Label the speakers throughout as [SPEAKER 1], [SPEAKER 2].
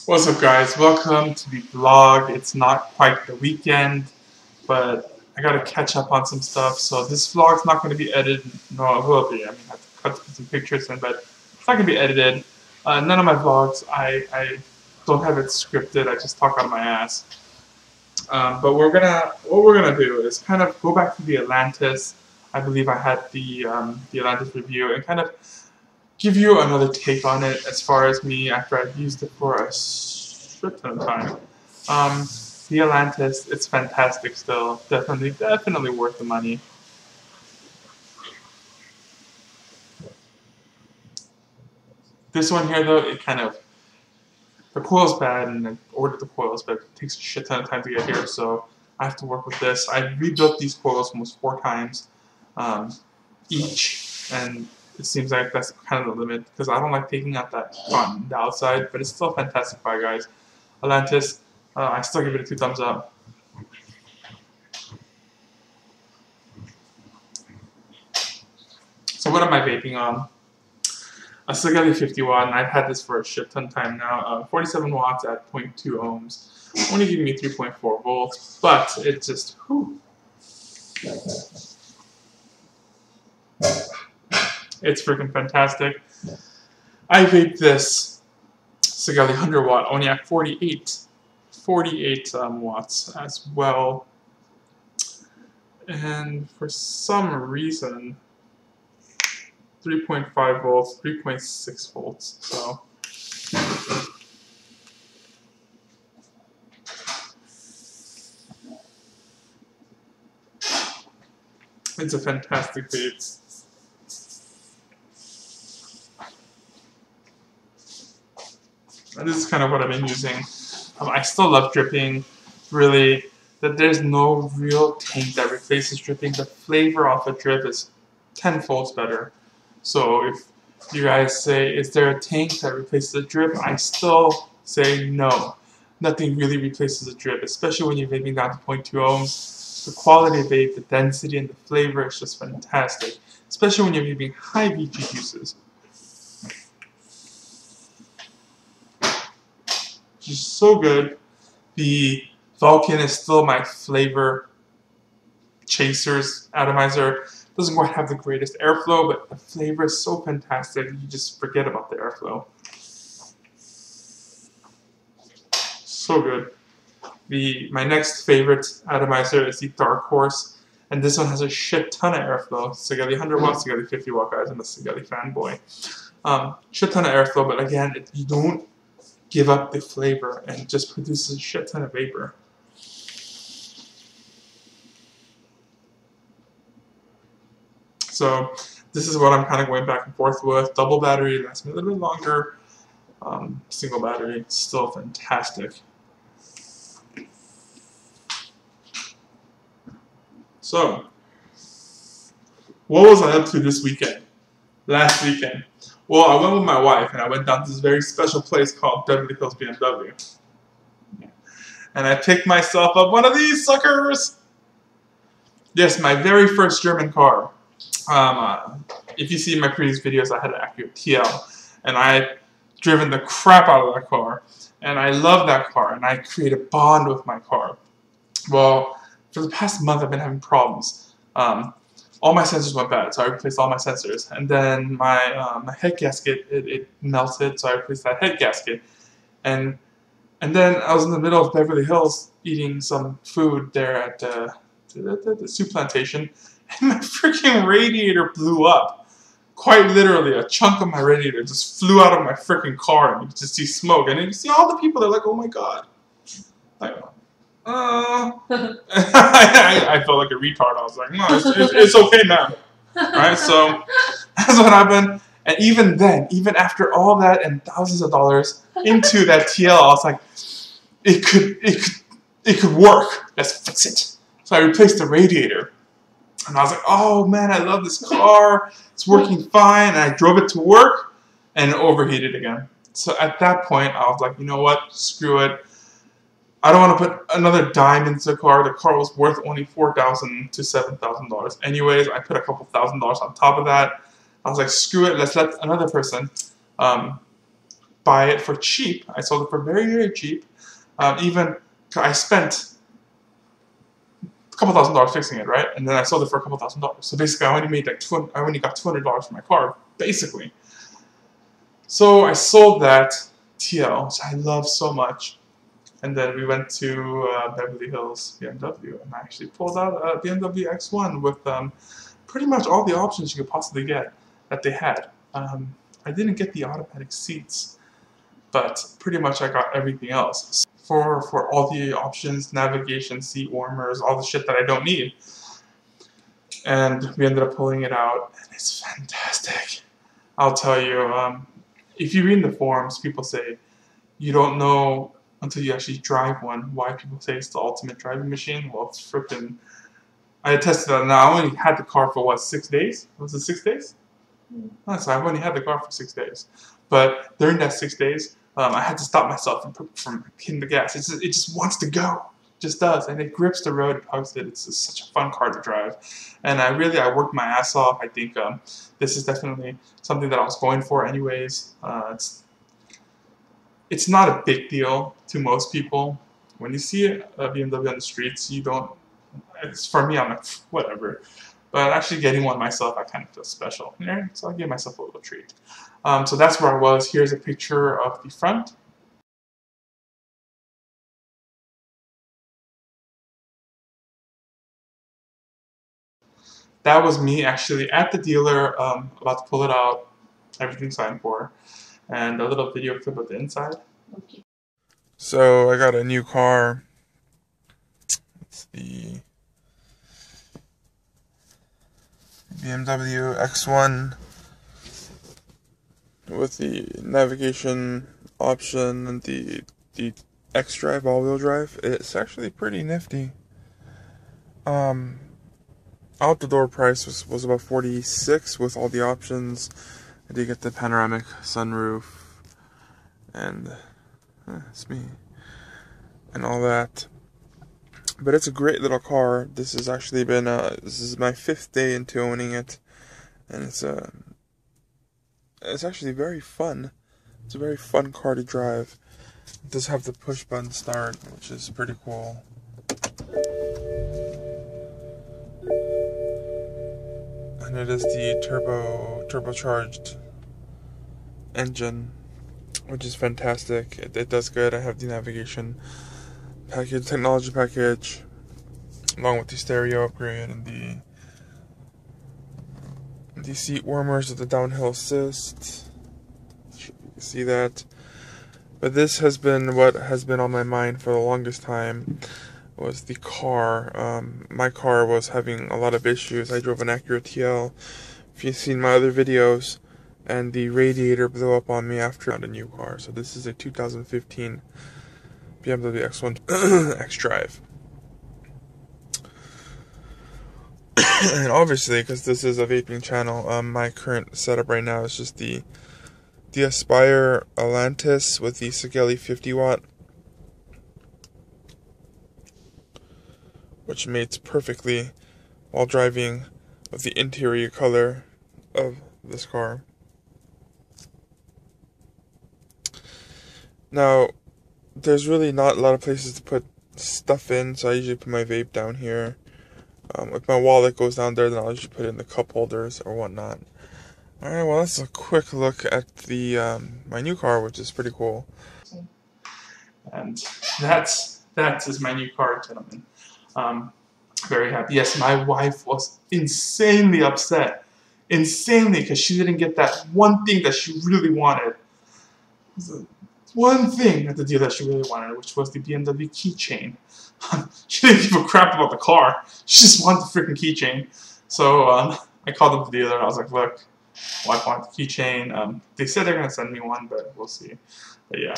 [SPEAKER 1] What's up, guys? Welcome to the vlog. It's not quite the weekend, but I gotta catch up on some stuff. So this vlog's not going to be edited. No, it will be. I mean, I have to cut some pictures in, but it's not going to be edited. None of my vlogs, I don't have it scripted. I just talk out of my ass. But what we're gonna do is kind of go back to the Atlantis. I believe I had the Atlantis review and kind of give you another take on it as far as me after I've used it for a shit ton of time. The Atlantis, it's fantastic still. Definitely worth the money. This one here though, the coil's bad and I ordered the coils, but it takes a shit ton of time to get here, so I have to work with this. I rebuilt these coils almost 4 times each, and it seems like that's kind of the limit because I don't like taking out that front the outside, but it's still a fantastic buy, guys. Atlantis, I still give it a 2 thumbs up. So what am I vaping on? A sigelei 50 watt, and I've had this for a shit ton of time now. 47 watts at 0.2 ohms, only giving me 3.4 volts, but it just, whew. It's freaking fantastic. I vape this sigelei 100 watt only at 48 watts as well. And for some reason, 3.5 volts, 3.6 volts, so. It's a fantastic vape. And this is kind of what I've been using. I still love dripping, really. That there's no real taint that replaces dripping. The flavor off a drip is 10-fold better. So if you guys say, is there a tank that replaces a drip? I still say no. Nothing really replaces a drip, especially when you're vaping down to 0.2 ohms. The quality of vape, the density, and the flavor is just fantastic, especially when you're vaping high VG juices. Just so good. The Vulcan is still my flavor chasers atomizer. Doesn't quite have the greatest airflow, but the flavor is so fantastic, you just forget about the airflow. So good. My next favorite atomizer is the Dark Horse, and this one has a shit ton of airflow. Sigelei 100 watt, Sigelei 50 watt, guys. I'm a Sigelei fanboy. Shit ton of airflow, but again, you don't give up the flavor and it just produces a shit ton of vapor. So this is what I'm kind of going back and forth with. Double battery lasts me a little bit longer. Single battery, still fantastic. So, what was I up to this weekend? Last weekend? Well, I went with my wife and I went down to this very special place called Beverly Hills BMW. And I picked myself up one of these suckers! Yes, my very first German car. If you see my previous videos, I had an Acura TL, and I've driven the crap out of that car, and I love that car, and I create a bond with my car. Well, for the past month, I've been having problems. All my sensors went bad, so I replaced all my sensors, and then my head gasket it melted, so I replaced that head gasket, and then I was in the middle of Beverly Hills eating some food there at the soup plantation. And my freaking radiator blew up. Quite literally, a chunk of my radiator just flew out of my freaking car, and you could just see smoke. And then you see all the people, they're like, oh my god. Like, I felt like a retard. I was like, no, it's okay now. Alright, so that's what happened. And even then, even after all that and thousands of dollars into that TL, I was like, it could work. Let's fix it. So I replaced the radiator. And I was like, oh man, I love this car. It's working fine. And I drove it to work and it overheated again. So at that point, I was like, you know what? Screw it. I don't want to put another dime into the car. The car was worth only $4,000 to $7,000. Anyways, I put a couple $1,000s on top of that. I was like, screw it. Let's let another person buy it for cheap. I sold it for very, very cheap. Even I spent a couple $1,000s fixing it, right? And then I sold it for a couple $1,000s. So basically, I only made like I only got $200 for my car, basically. So I sold that TL, which I love so much. And then we went to Beverly Hills BMW, and I actually pulled out a BMW X1 with pretty much all the options you could possibly get that they had. I didn't get the automatic seats, but pretty much I got everything else. For all the options, navigation, seat warmers, all the shit that I don't need. And we ended up pulling it out, and it's fantastic. I'll tell you, if you read in the forums, people say, you don't know until you actually drive one why people say it's the ultimate driving machine. Well, it's freaking... I tested it. Now, I only had the car for, what, 6 days? Was it 6 days? Oh, so I've only had the car for 6 days. But during that 6 days, I had to stop myself from hitting the gas. It just wants to go. It just does. And it grips the road, it hugs it. It's just such a fun car to drive. And I worked my ass off. I think this is definitely something that I was going for anyways. It's not a big deal to most people. When you see a BMW on the streets, you don't... For me, I'm like, whatever. But actually getting one myself, I kind of feel special. Yeah, so I gave myself a little treat. So that's where I was. Here's a picture of the front. That was me actually at the dealer, about to pull it out. Everything signed for. And a little video clip of the inside. Okay. So I got a new car. It's the BMW X1 with the navigation option and the X-Drive all-wheel drive. It's actually pretty nifty. Out the door price was about $46 with all the options. I did get the panoramic sunroof and it's me and all that. But it's a great little car. This has actually been this is my 5th day into owning it, and it's actually very fun. It's a very fun car to drive. It does have the push button start, which is pretty cool. And it is the turbocharged engine, which is fantastic. It does good. I have the navigation package, technology package, along with the stereo upgrade and the seat warmers with the downhill assist. You can see that. But this has been what has been on my mind for the longest time. Was the car. My car was having a lot of issues. I drove an Acura TL. If you've seen my other videos, and the radiator blew up on me after I got a new car. So this is a 2015 BMW X1 X-Drive. And obviously, because this is a vaping channel, my current setup right now is just the Aspire Atlantis with the Sigelei 50 watt, which mates perfectly while driving with the interior color of this car. Now, there's really not a lot of places to put stuff in, so I usually put my vape down here. If my wallet goes down there, then I'll usually put it in the cup holders or whatnot. Alright, well, that's a quick look at the my new car, which is pretty cool. And that is my new car, gentlemen. Very happy. Yes, my wife was insanely upset. Insanely, because she didn't get that one thing that she really wanted. One thing at the deal that she really wanted, which was the BMW keychain. She didn't give a crap about the car. She just wanted the freaking keychain. So I called up the dealer. I was like, look, wife wants the keychain. They said they're going to send me one, but we'll see. But yeah,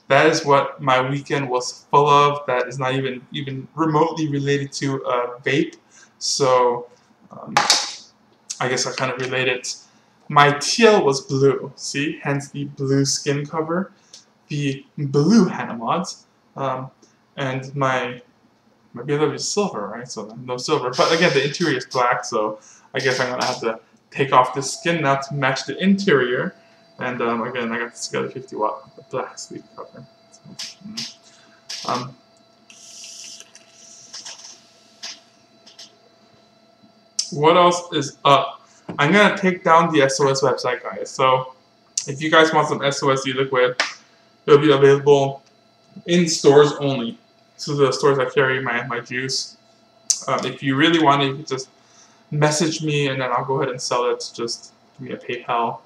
[SPEAKER 1] that is what my weekend was full of. That is not even remotely related to vape. So I guess I kind of relate it. My TL was blue. See? Hence the blue skin cover. The blue handle mods, and my BMW is silver, right? So no silver. But again, the interior is black, so I guess I'm gonna have to take off the skin now to match the interior. And again, I got the sigelei 50 watt black sleep cover. So, what else is up? I'm gonna take down the SOS website, guys. So if you guys want some SOS e-liquid, it'll be available in stores only. So the stores that carry my juice. If you really want it, you can just message me and then I'll go ahead and sell it. Just give me a PayPal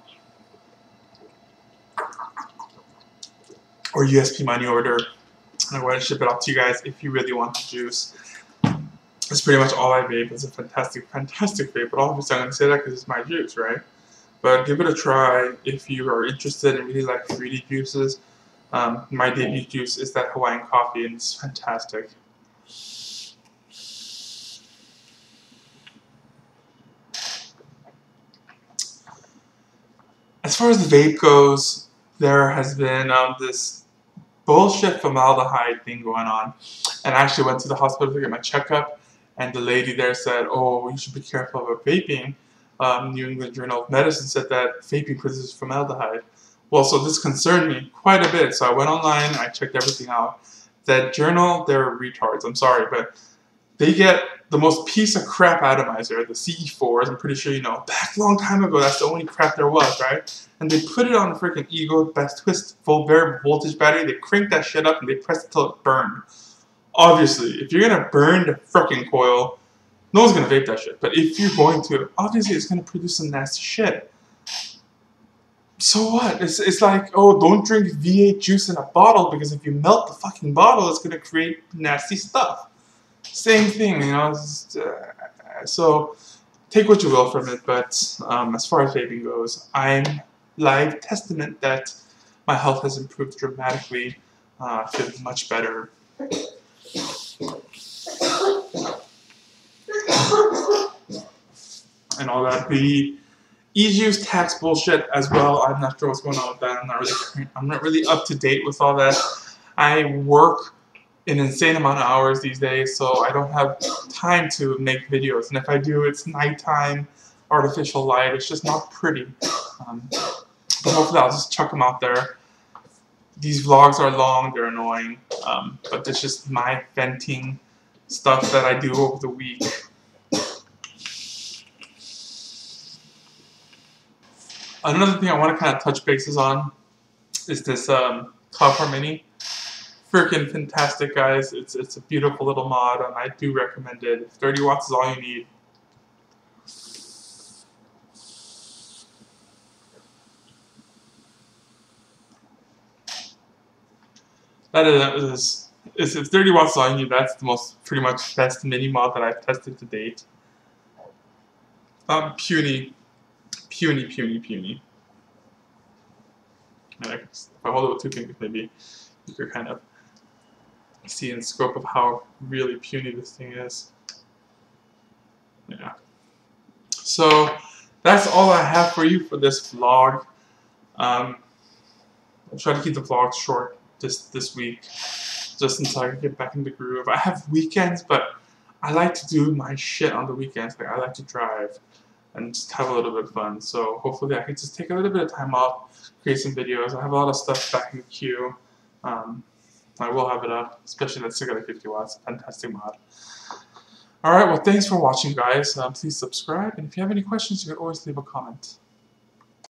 [SPEAKER 1] or USP money order. And I'll go ahead and ship it out to you guys if you really want the juice. That's pretty much all I vape. It's a fantastic, fantastic vape. But obviously I'm going to say that because it's my juice, right? But give it a try if you are interested and really like fruity juices. My debut juice is that Hawaiian coffee, and it's fantastic. As far as the vape goes, there has been this bullshit formaldehyde thing going on. And I actually went to the hospital to get my checkup, and the lady there said, oh, you should be careful about vaping. New England Journal of Medicine said that vaping produces formaldehyde. Well, so this concerned me quite a bit, so I went online, I checked everything out. That journal, they're retards, I'm sorry, but they get the most piece of crap atomizer, the CE4s, I'm pretty sure you know. Back a long time ago, that's the only crap there was, right? And they put it on the freaking Eagle Best Twist full variable voltage battery, they cranked that shit up and they pressed it till it burned. Obviously, if you're gonna burn the freaking coil, no one's gonna vape that shit. But if you're going to, obviously it's gonna produce some nasty shit. So what? It's like, oh, don't drink V8 juice in a bottle because if you melt the fucking bottle, it's gonna create nasty stuff. Same thing, you know. So take what you will from it. But as far as vaping goes, I'm live testament that my health has improved dramatically. I feel much better. And all that. The e-juice tax bullshit as well. I'm not sure what's going on with that. I'm not really up to date with all that. I work an insane amount of hours these days, so I don't have time to make videos. And if I do, it's nighttime, artificial light. It's just not pretty. But hopefully I'll just chuck them out there. These vlogs are long, they're annoying, but it's just my venting stuff that I do over the week. Another thing I want to kind of touch bases on is this Cloud Car Mini. Freaking fantastic, guys. It's a beautiful little mod, and I do recommend it. 30 watts is all you need. That is, if 30 watts is all you need, that's the most, pretty much, best mini mod that I've tested to date. Puny. And if I hold it with two fingers, maybe you could kind of see in the scope of how really puny this thing is. Yeah. So that's all I have for you for this vlog. I'll try to keep the vlogs short this week, just until I can get back in the groove. I have weekends, but I like to do my shit on the weekends. Like I like to drive and just have a little bit of fun. So hopefully I can just take a little bit of time off, create some videos. I have a lot of stuff back in the queue. I will have it up, especially that sigelei 50 watts, fantastic mod. Alright, well thanks for watching, guys. Please subscribe, and if you have any questions, you can always leave a comment.